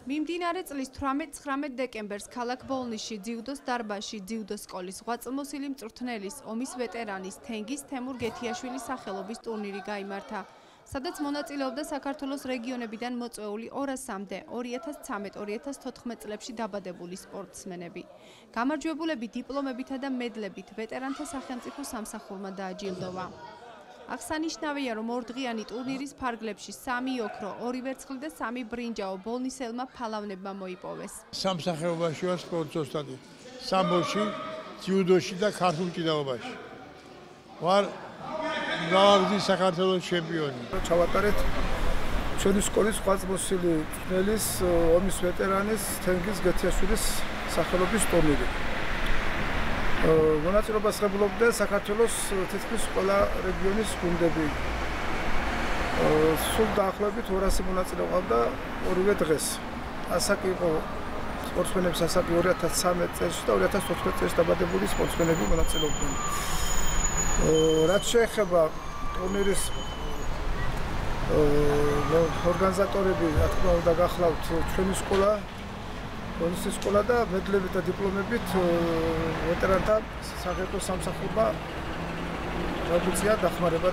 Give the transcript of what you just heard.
მიმდინარე წლის 18-19 დეკემბერს ქალაქ ბოლნისში ძიუდოს დარბაზში ძიუდოს სკოლის ღვაწლმოსილი მწვრთნელის, ომის ვეტერანის თენგიზ თემურ გეთიაშვილის სახელობის ტურნირი გაიმართა, სადაც მონაწილეობდა საქართველოს რეგიონებიდან მოწვეული 200-მდე 2013-2014 წლებში დაბადებული სპორტსმენები. გამარჯვებულები დიპლომებითა და მედლებით ვეტერანთა სახელმწიფო სამსახურმა დააჯილდოვა. აღსანიშნავია, რომ ორდღიანი ტურნირის ფარგლებში 3 ოქრო, 2 ვერცხლი და 3 ბრინჯაო ბოლნისელმა ფალავნებმა მოიპოვეს. სამსახეობაში ვარ სპორტ ოსტატი. სამბოში, ძიუდოში და ქართულ ჭიდაობაში. ვარ მრავალგზის საქართველოს ჩემპიონი. ჩავატარეთ ჩვენი სკოლის ღვაწლმოსილი მწვრთნელის, ომის ვეტერანის თენგიზ გეთიაშვილის სახელობის ტურნირი. მონაწილეობას ღებულობდნენ საქართველოს თითქმის ყველა რეგიონის გუნდები. სულ დაახლოებით 200 მონაწილე ყავდა ორივე დღეს. ასაკი იყო სპორტსმენების ასაკი 2013 წელს და 2014 წელს დაბადებული სპორტსმენები მონაწილეობდნენ. რაც შეეხება ტურნირის ორგანიზატორები, რა თქმა უნდა, გახლავთ ჩვენი სკოლა, ბოლნისის სკოლა და მედლებით და დიპლომებით ვეტერანთა სახელმწიფო სამსახურმა დაგვიწია დახმარება.